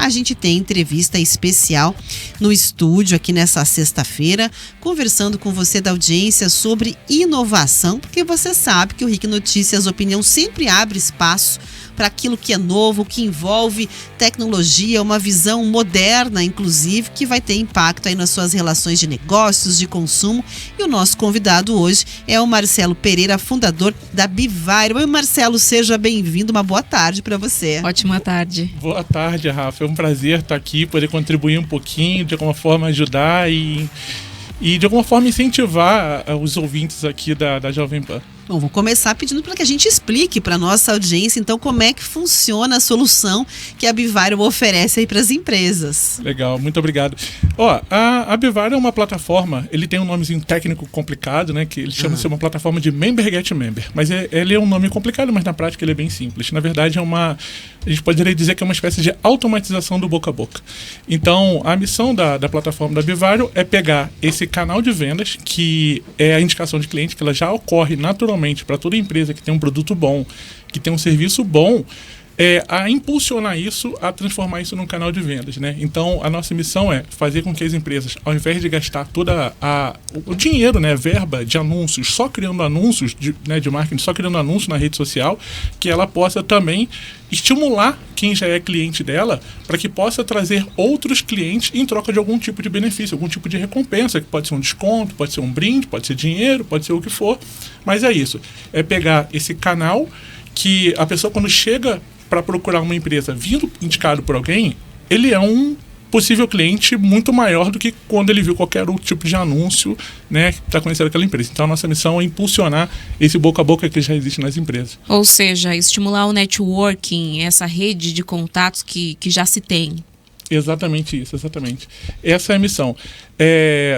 a gente tem entrevista especial no estúdio aqui nessa sexta-feira, conversando com você da audiência sobre inovação, porque você sabe que o RIC Notícias Opinião sempre abre espaço para aquilo que é novo, que envolve tecnologia, uma visão moderna, inclusive, que vai ter impacto aí nas suas relações de negócios, de consumo. E o nosso convidado hoje é o Marcelo Pereira, fundador da Bivairo. Oi, Marcelo, seja bem-vindo. Uma boa tarde para você. Ótima tarde. Boa tarde, Rafa. É um prazer estar aqui, poder contribuir um pouquinho, de alguma forma ajudar e de alguma forma incentivar os ouvintes aqui da Jovem Pan. Bom, vou começar pedindo para que a gente explique para a nossa audiência, então, como é que funciona a solução que a Bivairo oferece aí para as empresas. Legal, muito obrigado. A Bivairo é uma plataforma, ele tem um nomezinho técnico complicado, né, que ele chama-se uma plataforma de Member Get Member, mas ele é um nome complicado, mas na prática ele é bem simples. Na verdade, a gente poderia dizer que é uma espécie de automatização do boca a boca. Então, a missão da plataforma da Bivairo é pegar esse canal de vendas, que é a indicação de cliente, que ela já ocorre naturalmente para toda empresa que tem um produto bom, que tem um serviço bom, a impulsionar isso, a transformar isso num canal de vendas, né? Então, a nossa missão é fazer com que as empresas, ao invés de gastar toda o dinheiro, né, verba de anúncios, só criando anúncios de marketing, só criando anúncios na rede social, que ela possa também estimular quem já é cliente dela para que possa trazer outros clientes em troca de algum tipo de benefício, algum tipo de recompensa, que pode ser um desconto, pode ser um brinde, pode ser dinheiro, pode ser o que for, mas é isso. É pegar esse canal que a pessoa, quando chega para procurar uma empresa vindo indicado por alguém, ele é um possível cliente muito maior do que quando ele viu qualquer outro tipo de anúncio, né, que está conhecendo aquela empresa. Então, a nossa missão é impulsionar esse boca a boca que já existe nas empresas. Ou seja, estimular o networking, essa rede de contatos que já se tem. Exatamente isso, exatamente. Essa é a missão.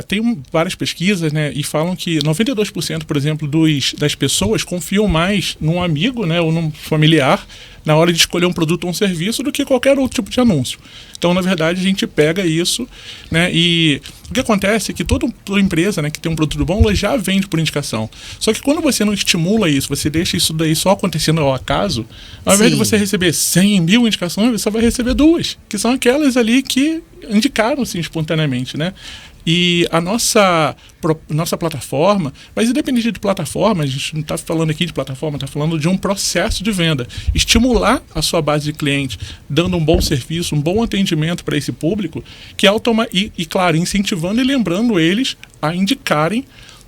Tem várias pesquisas, né, e falam que 92%, por exemplo, das pessoas confiam mais num amigo, né, ou num familiar na hora de escolher um produto ou um serviço do que qualquer outro tipo de anúncio. Então, na verdade, a gente pega isso, né, e o que acontece é que toda empresa, né, que tem um produto bom, ela já vende por indicação. Só que quando você não estimula isso, você deixa isso daí só acontecendo ao acaso, ao invés de você receber 100 mil indicações, você só vai receber 2, que são aquelas ali que indicaram-se espontaneamente, né? E a nossa plataforma, mas independente de plataforma, a gente não está falando aqui de plataforma, está falando de um processo de venda. Estimular a sua base de clientes, dando um bom serviço, um bom atendimento para esse público, que claro, incentivando e lembrando eles a indicarem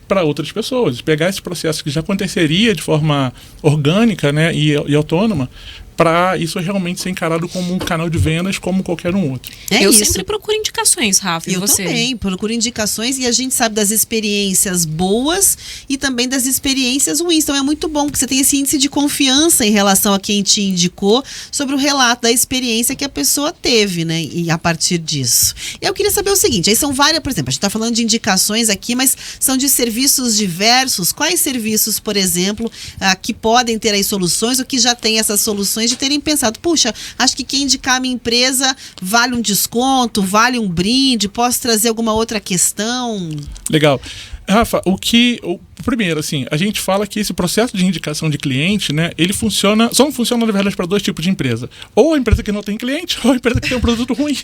para outras pessoas. Pegar esse processo que já aconteceria de forma orgânica, né, e autônoma, para isso realmente ser encarado como um canal de vendas como qualquer um outro. Eu sempre procuro indicações, Rafa. Eu também procuro indicações, e a gente sabe das experiências boas e também das experiências ruins. Então é muito bom, porque você tem esse índice de confiança em relação a quem te indicou sobre o relato da experiência que a pessoa teve, né? E a partir disso. E eu queria saber o seguinte, aí são várias, por exemplo, a gente está falando de indicações aqui, mas são de serviços diversos. Quais serviços, por exemplo, que podem ter aí soluções, ou que já tem essas soluções, de terem pensado, puxa, acho que quem indicar a minha empresa vale um desconto, vale um brinde, posso trazer alguma outra questão? Legal. Rafa, primeiro, assim, a gente fala que esse processo de indicação de cliente, né, ele só não funciona, na verdade, para 2 tipos de empresa. Ou a empresa que não tem cliente, ou a empresa que tem um produto ruim.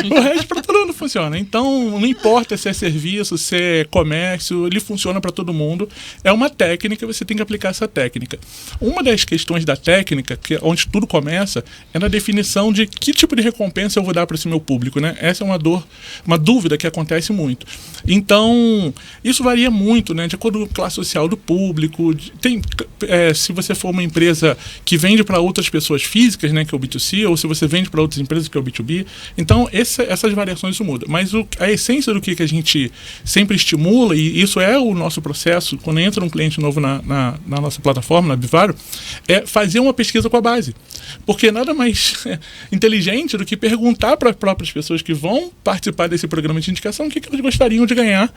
O resto para todo mundo funciona. Então, não importa se é serviço, se é comércio, ele funciona para todo mundo. É uma técnica, você tem que aplicar essa técnica. Uma das questões da técnica, onde tudo começa, é na definição de que tipo de recompensa eu vou dar para esse meu público, né? Essa é uma dúvida que acontece muito. Então, isso varia muito, né, de acordo com a classe social do público. Se você for uma empresa que vende para outras pessoas físicas, né, que é o B2C, ou se você vende para outras empresas, que é o B2B, então essas variações isso muda. Mas a essência do que a gente sempre estimula, e isso é o nosso processo, quando entra um cliente novo na nossa plataforma, na Bivairo, é fazer uma pesquisa com a base. Porque nada mais inteligente do que perguntar para as próprias pessoas que vão participar desse programa de indicação o que elas gostariam de ganhar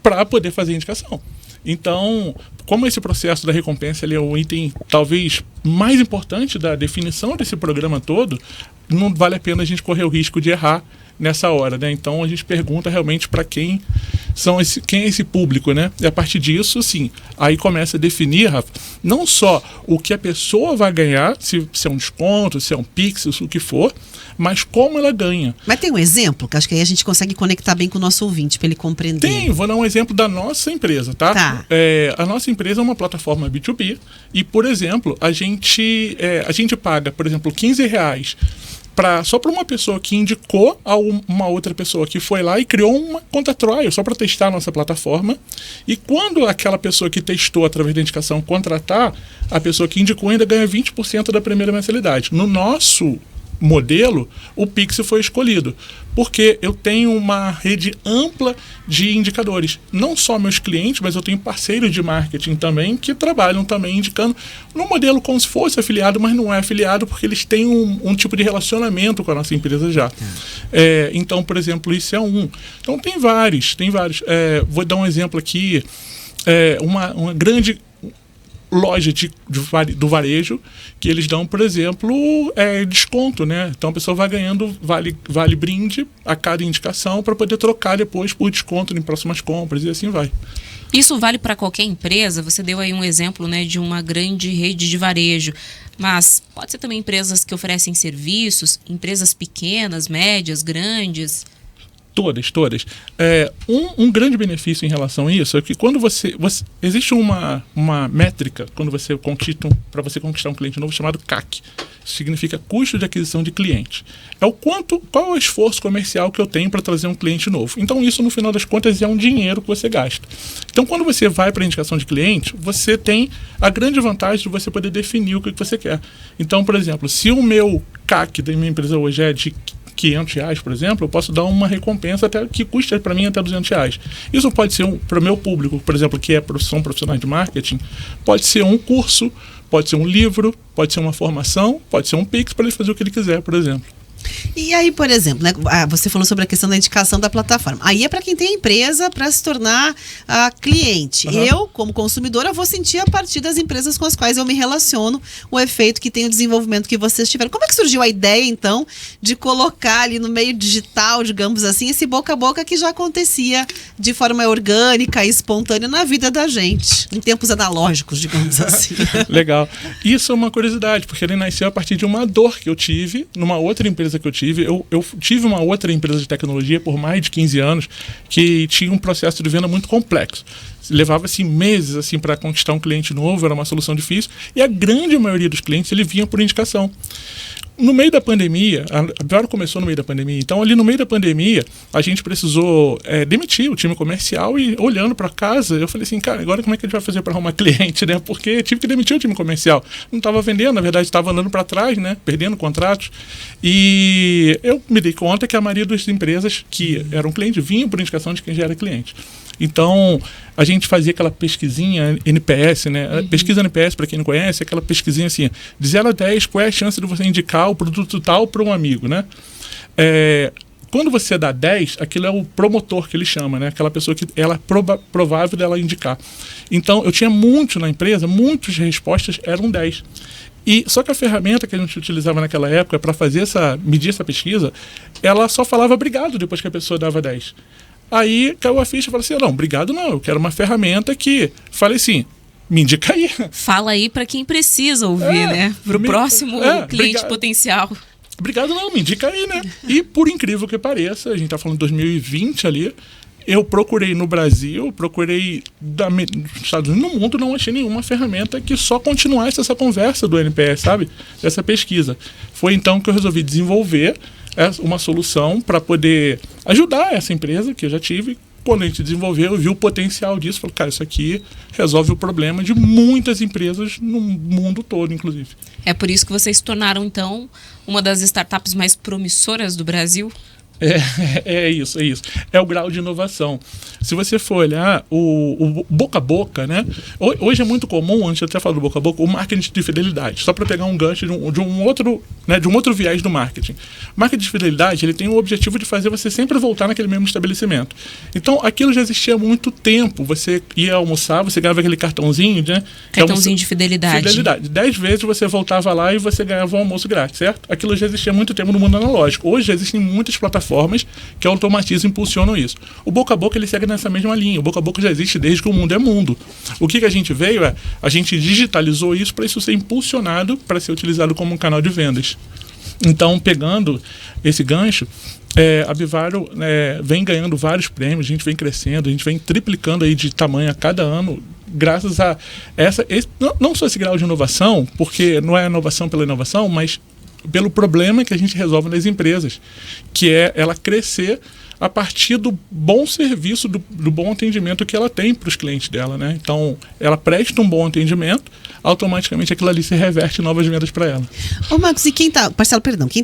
para poder fazer a indicação. Então, como esse processo da recompensa ele é o item talvez mais importante da definição desse programa todo, não vale a pena a gente correr o risco de errar nessa hora, né? Então a gente pergunta realmente para quem é esse público, né? E a partir disso, sim, aí começa a definir, Rafa, não só o que a pessoa vai ganhar, se é um desconto, se é um Pix, o que for, mas como ela ganha. Mas tem um exemplo, que acho que aí a gente consegue conectar bem com o nosso ouvinte, para ele compreender. Vou dar um exemplo da nossa empresa, tá? A nossa empresa é uma plataforma B2B e, por exemplo, a gente paga, por exemplo, R$15 só para uma pessoa que indicou a uma outra pessoa que foi lá e criou uma conta trial só para testar a nossa plataforma. E quando aquela pessoa que testou através da indicação contratar, a pessoa que indicou ainda ganha 20% da primeira mensalidade. No nosso modelo, o Pix foi escolhido, porque eu tenho uma rede ampla de indicadores. Não só meus clientes, mas eu tenho parceiros de marketing também que trabalham também indicando no modelo como se fosse afiliado, mas não é afiliado porque eles têm um tipo de relacionamento com a nossa empresa já. Então, por exemplo, isso é um. Então tem vários. Vou dar um exemplo aqui. Uma grande loja do varejo, que eles dão, por exemplo, desconto, né? Então a pessoa vai ganhando vale brinde a cada indicação para poder trocar depois por desconto em próximas compras e assim vai. Isso vale para qualquer empresa? Você deu aí um exemplo, né, de uma grande rede de varejo, mas pode ser também empresas que oferecem serviços, empresas pequenas, médias, grandes? Todas. Um grande benefício em relação a isso é que quando existe uma métrica quando para você conquistar um cliente novo chamado CAC. Isso significa custo de aquisição de cliente. Qual é o esforço comercial que eu tenho para trazer um cliente novo. Então isso, no final das contas, é um dinheiro que você gasta. Então quando você vai para a indicação de cliente, você tem a grande vantagem de você poder definir o que você quer. Então, por exemplo, se o meu CAC da minha empresa hoje é de R$500, por exemplo, eu posso dar uma recompensa até que custa para mim até R$200. Isso pode ser para o meu público, por exemplo, que são profissionais de marketing, pode ser um curso, pode ser um livro, pode ser uma formação, pode ser um Pix para ele fazer o que ele quiser, por exemplo. E aí, por exemplo, né, você falou sobre a questão da indicação da plataforma. Aí é para quem tem empresa para se tornar cliente. Uhum. Eu, como consumidora, vou sentir a partir das empresas com as quais eu me relaciono o efeito que tem o desenvolvimento que vocês tiveram. Como é que surgiu a ideia, então, de colocar ali no meio digital, digamos assim, esse boca a boca que já acontecia de forma orgânica e espontânea na vida da gente, em tempos analógicos, digamos assim? Legal. Isso é uma curiosidade, porque ele nasceu a partir de uma dor que eu tive numa outra empresa que eu tive. Eu tive uma outra empresa de tecnologia por mais de 15 anos que tinha um processo de venda muito complexo. Levava-se meses assim, para conquistar um cliente novo, era uma solução difícil, e a grande maioria dos clientes ele vinha por indicação. No meio da pandemia, a Bivaro começou no meio da pandemia, então ali no meio da pandemia a gente precisou demitir o time comercial e olhando para casa, eu falei assim, cara, agora como é que a gente vai fazer para arrumar cliente, né? Porque tive que demitir o time comercial. Não estava vendendo, na verdade estava andando para trás, né? Perdendo contratos. E eu me dei conta que a maioria das empresas que eram clientes vinham por indicação de quem já era cliente. Então, a gente fazia aquela pesquisinha NPS, né? Uhum. Pesquisa NPS, para quem não conhece, é aquela pesquisinha assim, de 0 a 10, qual é a chance de você indicar o produto tal para um amigo, né? Quando você dá 10, aquilo é o promotor que ele chama, né? Aquela pessoa que ela é provável dela indicar. Então, eu tinha muito na empresa, muitas respostas eram 10. Só que a ferramenta que a gente utilizava naquela época para medir essa pesquisa, ela só falava obrigado depois que a pessoa dava 10. Aí caiu a ficha e falei assim, não, obrigado não, eu quero uma ferramenta que fale assim, me indica aí. Fala aí para quem precisa ouvir, né? Para o próximo cliente potencial. Obrigado não, me indica aí, né? E por incrível que pareça, a gente tá falando de 2020 ali, eu procurei no Brasil, procurei nos Estados Unidos, no mundo, não achei nenhuma ferramenta que só continuasse essa conversa do NPS, sabe? Dessa pesquisa. Foi então que eu resolvi desenvolver uma solução para poder ajudar essa empresa que eu já tive. Quando a gente desenvolveu, eu vi o potencial disso. Falei, cara, isso aqui resolve o problema de muitas empresas no mundo todo, inclusive. É por isso que vocês se tornaram, então, uma das startups mais promissoras do Brasil? É isso. É o grau de inovação. Se você for olhar o boca a boca, né? Hoje é muito comum, antes de até falar do boca a boca, o marketing de fidelidade. Só para pegar um gancho de um outro viés do marketing. O marketing de fidelidade, ele tem o objetivo de fazer você sempre voltar naquele mesmo estabelecimento. Então, aquilo já existia há muito tempo. Você ia almoçar, você ganhava aquele cartãozinho, né? Cartãozinho de fidelidade. 10 vezes você voltava lá e você ganhava um almoço grátis, certo? Aquilo já existia há muito tempo no mundo analógico. Hoje já existem muitas plataformas plataformas que automatizam e impulsionam isso. O boca a boca ele segue nessa mesma linha. O boca a boca já existe desde que o mundo é mundo. O que a gente veio a gente digitalizou isso para isso ser impulsionado para ser utilizado como um canal de vendas. Então, pegando esse gancho, a Bivaro vem ganhando vários prêmios, a gente vem crescendo, a gente vem triplicando aí de tamanho a cada ano, graças a não só esse grau de inovação, porque não é inovação pela inovação, mas pelo problema que a gente resolve nas empresas, que é ela crescer a partir do bom serviço, do bom atendimento que ela tem para os clientes dela, né? Então, ela presta um bom atendimento, automaticamente aquilo ali se reverte em novas vendas para ela. Ô Marcos, e quem tá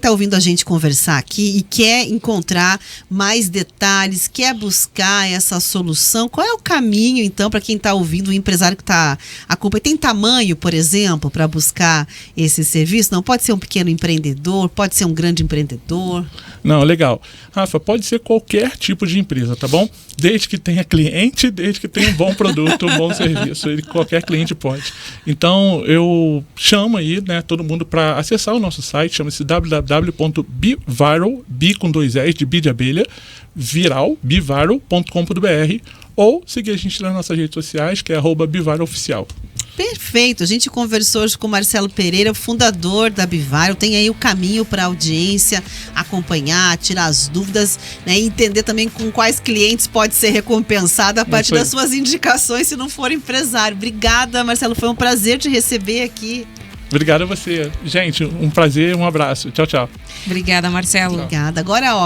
ouvindo a gente conversar aqui e quer encontrar mais detalhes, quer buscar essa solução, qual é o caminho, então, para quem está ouvindo, o empresário que está acompanhando? Tem tamanho, por exemplo, para buscar esse serviço? Não, pode ser um pequeno empreendedor, pode ser um grande empreendedor? Não, legal. Rafa, pode ser qualquer tipo de empresa, tá bom? Desde que tenha cliente, desde que tenha um bom produto, um bom serviço. Qualquer cliente pode. Então, eu chamo aí, né, todo mundo para acessar o nosso site, chama-se www.biviral, bi com 2 S, de bi de abelha, viral, biviral.com.br, ou seguir a gente nas nossas redes sociais, que é @biviraloficial. Perfeito, a gente conversou hoje com o Marcelo Pereira, fundador da Bivaro. Tem aí o caminho para a audiência acompanhar, tirar as dúvidas, né, e entender também com quais clientes pode ser recompensado a partir das suas indicações, se não for empresário. Obrigada, Marcelo, foi um prazer te receber aqui. Obrigado a você. Gente, um prazer, um abraço. Tchau, tchau. Obrigada, Marcelo. Obrigada. Agora,